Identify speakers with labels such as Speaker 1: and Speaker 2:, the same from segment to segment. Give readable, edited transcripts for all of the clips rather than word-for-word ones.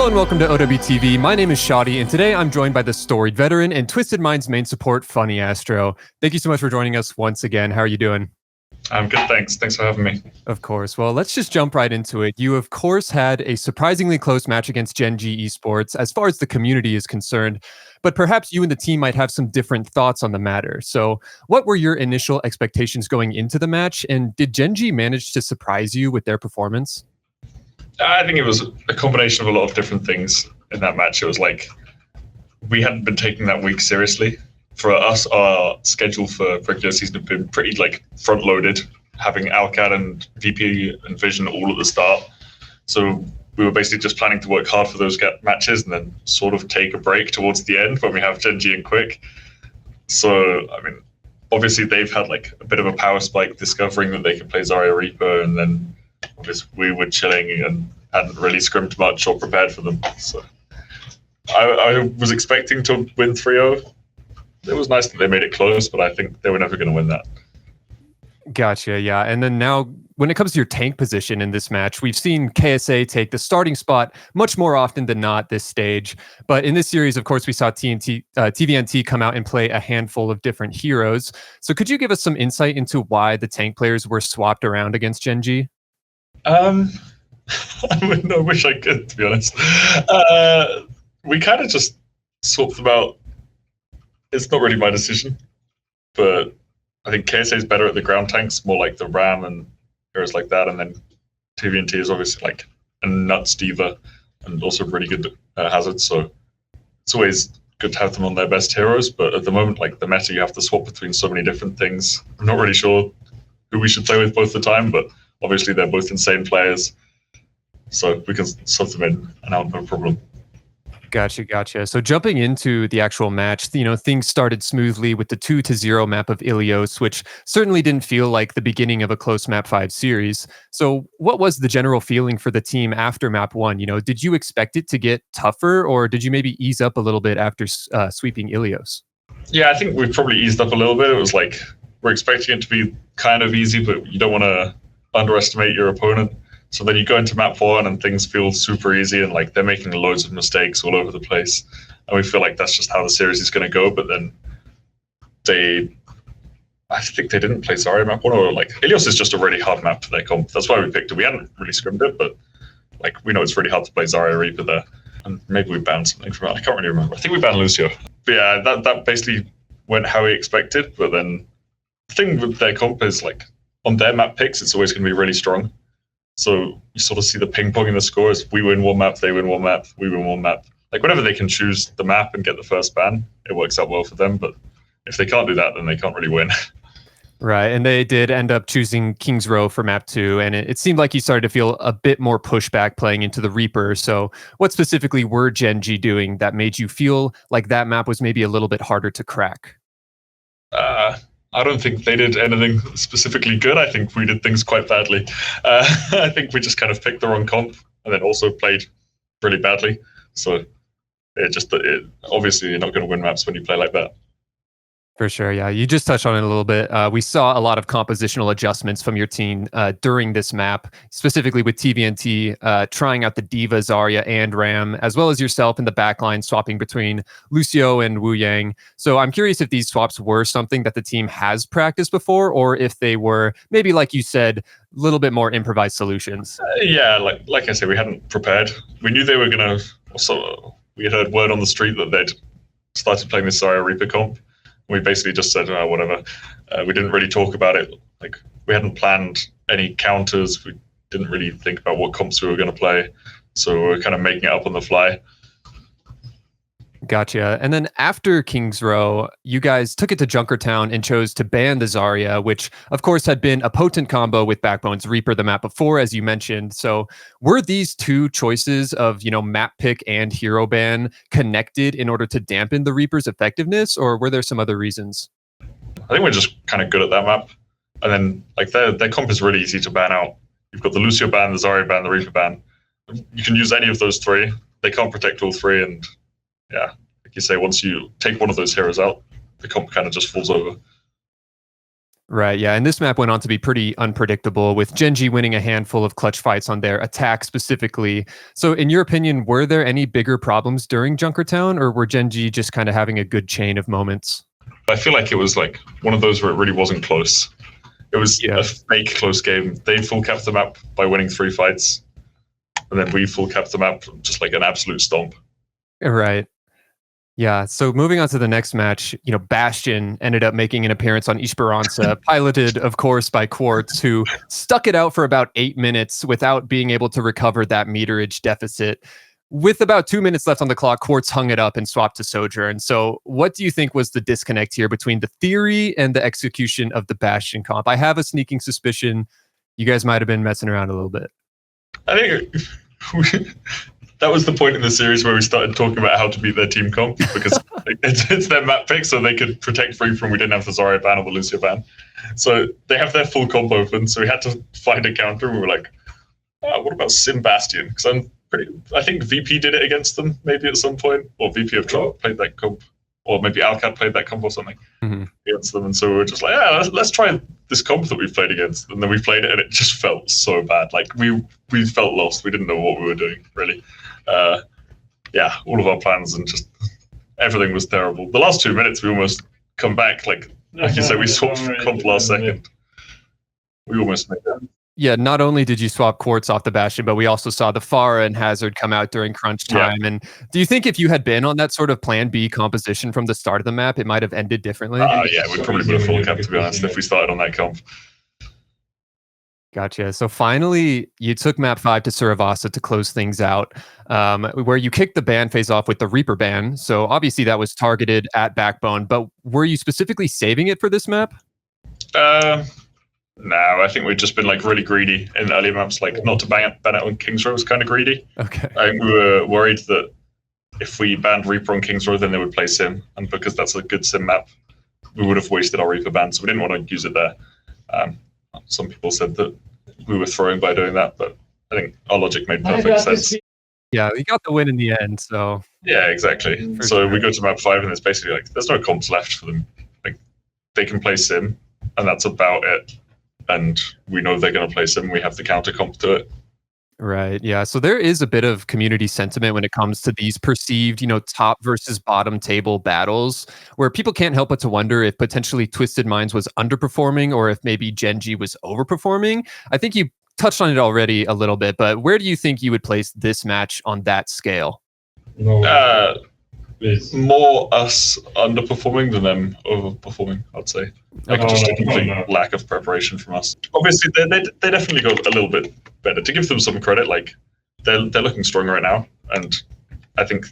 Speaker 1: Hello and welcome to OWTV. My name is Shoddy, and today I'm joined by the storied veteran and Twisted Minds main support, FunnyAstro. Thank you so much for joining us once again. How are you doing?
Speaker 2: I'm good, thanks. Thanks for having me.
Speaker 1: Of course. Well, let's just jump right into it. You, of course, had a surprisingly close match against Gen.G Esports as far as the community is concerned, but perhaps you and the team might have some different thoughts on the matter. So what were your initial expectations going into the match, and did Gen.G manage to surprise you with their performance?
Speaker 2: I think it was a combination of a lot of different things in that match. It was like we hadn't been taking that week seriously. For us, our schedule for regular season had been pretty front-loaded, having Alcat and VP and Vision all at the start. So we were basically just planning to work hard for those matches and then sort of take a break towards the end when we have Gen.G and Quick. So, I mean, obviously they've had a bit of a power spike discovering that they can play Zarya Reaper, and then obviously we were chilling and hadn't really scrimmed much or prepared for them. So I was expecting to win 3-0. It was nice that they made it close, but I think they were never going to win that.
Speaker 1: Gotcha, yeah. And then now, when it comes to your tank position in this match, we've seen KSA take the starting spot much more often than not this stage. But in this series, of course, we saw TVNT come out and play a handful of different heroes. So could you give us some insight into why the tank players were swapped around against Gen.G?
Speaker 2: I wish I could, to be honest. We kind of just swapped them out. It's not really my decision, but I think KSA is better at the ground tanks, more like the Ram and heroes like that. And then TVNT is obviously a nuts diva and also really good Hazard. So it's always good to have them on their best heroes. But at the moment, the meta, you have to swap between so many different things. I'm not really sure who we should play with both the time, but obviously they're both insane players. So we can sub them in and out, no problem.
Speaker 1: Gotcha. So jumping into the actual match, things started smoothly with the 2-0 map of Ilios, which certainly didn't feel like the beginning of a close map 5 series. So what was the general feeling for the team after map 1? Did you expect it to get tougher, or did you maybe ease up a little bit after sweeping Ilios?
Speaker 2: Yeah, I think we probably eased up a little bit. It was we're expecting it to be kind of easy, but you don't want to underestimate your opponent. So then you go into map 1 and things feel super easy, and they're making loads of mistakes all over the place. And we feel like that's just how the series is going to go. But then I think they didn't play Zarya map 1, or Ilios is just a really hard map for their comp. That's why we picked it. We hadn't really scrimmed it, but we know it's really hard to play Zarya Reaper there. And maybe we banned something from it. I can't really remember. I think we banned Lucio. But yeah, that basically went how we expected. But then the thing with their comp is on their map picks, it's always going to be really strong. So you sort of see the ping pong in the scores. We win one map, they win one map, we win one map. Whenever they can choose the map and get the first ban, it works out well for them. But if they can't do that, then they can't really win.
Speaker 1: Right, and they did end up choosing King's Row for map 2, and it seemed like you started to feel a bit more pushback playing into the Reaper. So what specifically were Gen.G doing that made you feel like that map was maybe a little bit harder to crack?
Speaker 2: I don't think they did anything specifically good. I think we did things quite badly. I think we just kind of picked the wrong comp and then also played really badly. So obviously you're not going to win maps when you play like that.
Speaker 1: For sure, yeah. You just touched on it a little bit. We saw a lot of compositional adjustments from your team during this map, specifically with TVNT trying out the Diva, Zarya, and Ram, as well as yourself in the backline swapping between Lucio and Wu Yang. So I'm curious if these swaps were something that the team has practiced before, or if they were maybe, like you said, a little bit more improvised solutions.
Speaker 2: Yeah, like I said, we hadn't prepared. We knew they were going to... Also, we had heard word on the street that they'd started playing this Zarya Reaper comp. We basically just said, whatever. We didn't really talk about it. We hadn't planned any counters. We didn't really think about what comps we were going to play. So we were kind of making it up on the fly.
Speaker 1: Gotcha. And then after King's Row, you guys took it to Junkertown and chose to ban the Zarya, which of course had been a potent combo with Backbone's Reaper the map before, as you mentioned. So were these two choices of, map pick and hero ban connected in order to dampen the Reaper's effectiveness, or were there some other reasons?
Speaker 2: I think we're just kind of good at that map. And then their comp is really easy to ban out. You've got the Lucio ban, the Zarya ban, the Reaper ban. You can use any of those three. They can't protect all three, and yeah, like you say, once you take one of those heroes out, the comp kind of just falls over.
Speaker 1: Right, yeah, and this map went on to be pretty unpredictable, with Gen.G winning a handful of clutch fights on their attack specifically. So in your opinion, were there any bigger problems during Junkertown, or were Gen.G just kind of having a good chain of moments?
Speaker 2: I feel like it was like one of those where it really wasn't close. It was a fake close game. They full capped the map by winning 3 fights, and then we full capped the map just like an absolute stomp.
Speaker 1: Right. Yeah, so moving on to the next match, Bastion ended up making an appearance on Esperanca, piloted, of course, by Quartz, who stuck it out for about 8 minutes without being able to recover that meterage deficit. With about 2 minutes left on the clock, Quartz hung it up and swapped to Sojourn. So what do you think was the disconnect here between the theory and the execution of the Bastion comp? I have a sneaking suspicion you guys might have been messing around a little bit.
Speaker 2: I think that was the point in the series where we started talking about how to beat their team comp, because it's their map pick, so they could protect free from we didn't have the Zarya ban or the Lucia ban. So they have their full comp open, so we had to find a counter. We were like, what about Sim Bastion? Because I think VP did it against them maybe at some point, or VP of Trump played that comp, or maybe Alcat played that comp or something against them. And so we were just like, let's try this comp that we've played against. And then we played it, and it just felt so bad. Like we felt lost. We didn't know what we were doing, really. All of our plans and just everything was terrible. The last 2 minutes, we almost come back. Like you said, we swapped comp last second. We almost made that.
Speaker 1: Yeah, not only did you swap Quartz off the Bastion, but we also saw the Pharah and Hazard come out during crunch time. Yeah. And do you think if you had been on that sort of plan B composition from the start of the map, it might have ended differently?
Speaker 2: Yeah, we probably would have full cap, to be honest, if we started on that comp.
Speaker 1: Gotcha. So finally, you took map 5 to Suravasa to close things out, where you kicked the ban phase off with the Reaper ban. So obviously that was targeted at Backbone, but were you specifically saving it for this map?
Speaker 2: No, I think we've just been like really greedy in earlier maps, like not to ban it on King's Row was kind of greedy.
Speaker 1: Okay.
Speaker 2: I think we were worried that if we banned Reaper on King's Row, then they would play Sim, and because that's a good Sim map, we would have wasted our Reaper ban, so we didn't want to use it there. Some people said that we were throwing by doing that, but I think our logic made perfect sense.
Speaker 1: Yeah, we got the win in the end, so...
Speaker 2: Yeah, exactly. So we go to map 5, and it's basically like, there's no comps left for them. Like, they can play Sim, and that's about it. And we know they're going to play Sim, we have the counter comp to it.
Speaker 1: Right. Yeah. So there is a bit of community sentiment when it comes to these perceived, top versus bottom table battles, where people can't help but to wonder if potentially Twisted Minds was underperforming or if maybe Gen.G was overperforming. I think you touched on it already a little bit, but where do you think you would place this match on that scale?
Speaker 2: More us underperforming than them overperforming, I'd say. Just a complete lack of preparation from us. Obviously, they definitely got a little bit better. To give them some credit, like they're looking strong right now, and I think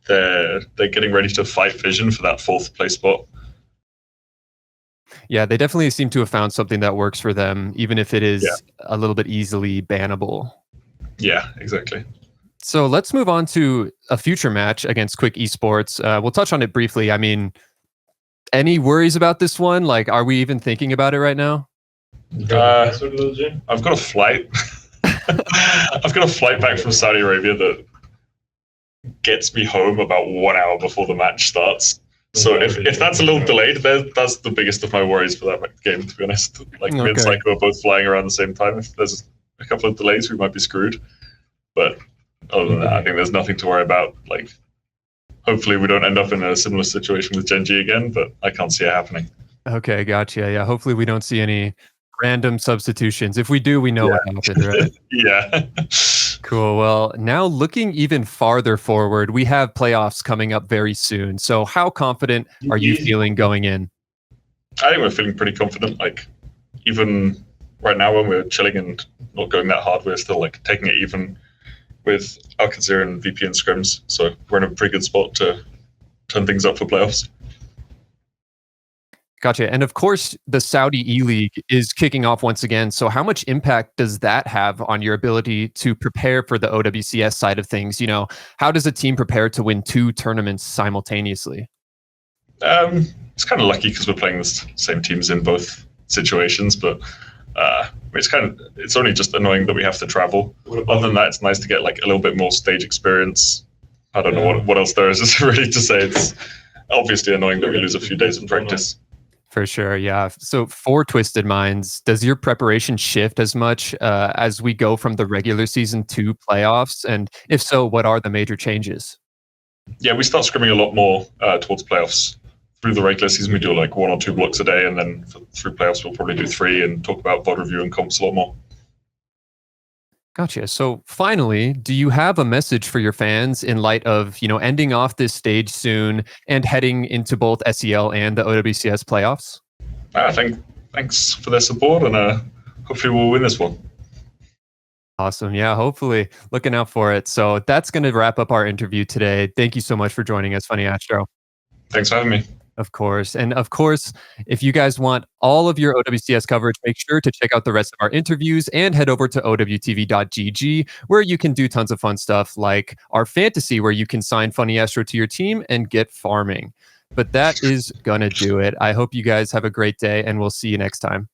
Speaker 2: they're getting ready to fight Vision for that 4th place spot.
Speaker 1: Yeah, they definitely seem to have found something that works for them, even if it is a little bit easily bannable.
Speaker 2: Yeah, exactly.
Speaker 1: So let's move on to a future match against Quick Esports. We'll touch on it briefly. I mean, any worries about this one? Like, are we even thinking about it right now?
Speaker 2: I've got a flight. I've got a flight back from Saudi Arabia that gets me home about 1 hour before the match starts. So if that's a little delayed, that's the biggest of my worries for that game, to be honest. Like, me and Psycho are both flying around the same time. If there's a couple of delays, we might be screwed. But other than that, I think there's nothing to worry about. Like, hopefully we don't end up in a similar situation with Gen.G again, but I can't see it happening.
Speaker 1: Okay, gotcha. Yeah, hopefully we don't see any random substitutions. If we do, we know what happened, right?
Speaker 2: Yeah.
Speaker 1: Cool. Well, now looking even farther forward, we have playoffs coming up very soon. So how confident are you feeling going in?
Speaker 2: I think we're feeling pretty confident. Like, even right now when we're chilling and not going that hard, we're still like taking it even with Alcazar and VP and scrims, so we're in a pretty good spot to turn things up for playoffs.
Speaker 1: Gotcha. And of course, the Saudi eLeague is kicking off once again. So how much impact does that have on your ability to prepare for the OWCS side of things? How does a team prepare to win 2 tournaments simultaneously?
Speaker 2: It's kind of lucky because we're playing the same teams in both situations, but it's only just annoying that we have to travel. Other than that, it's nice to get like a little bit more stage experience. I don't know what else there is really to say. It's obviously annoying that we lose a few days of practice.
Speaker 1: For sure, yeah. So for Twisted Minds, does your preparation shift as much as we go from the regular season to playoffs? And if so, what are the major changes?
Speaker 2: Yeah, we start scrimming a lot more towards playoffs. Through the regular season, we do like 1 or 2 blocks a day, and then through playoffs, we'll probably do 3 and talk about VOD review and comps a lot more.
Speaker 1: Gotcha. So finally, do you have a message for your fans in light of, ending off this stage soon and heading into both SEL and the OWCS playoffs?
Speaker 2: Thanks for their support, and hopefully we'll win this one.
Speaker 1: Awesome. Yeah, hopefully. Looking out for it. So that's going to wrap up our interview today. Thank you so much for joining us, FunnyAstro.
Speaker 2: Thanks for having me.
Speaker 1: Of course. And of course, if you guys want all of your OWCS coverage, make sure to check out the rest of our interviews and head over to owtv.gg, where you can do tons of fun stuff like our fantasy, where you can sign FunnyAstro to your team and get farming. But that is going to do it. I hope you guys have a great day, and we'll see you next time.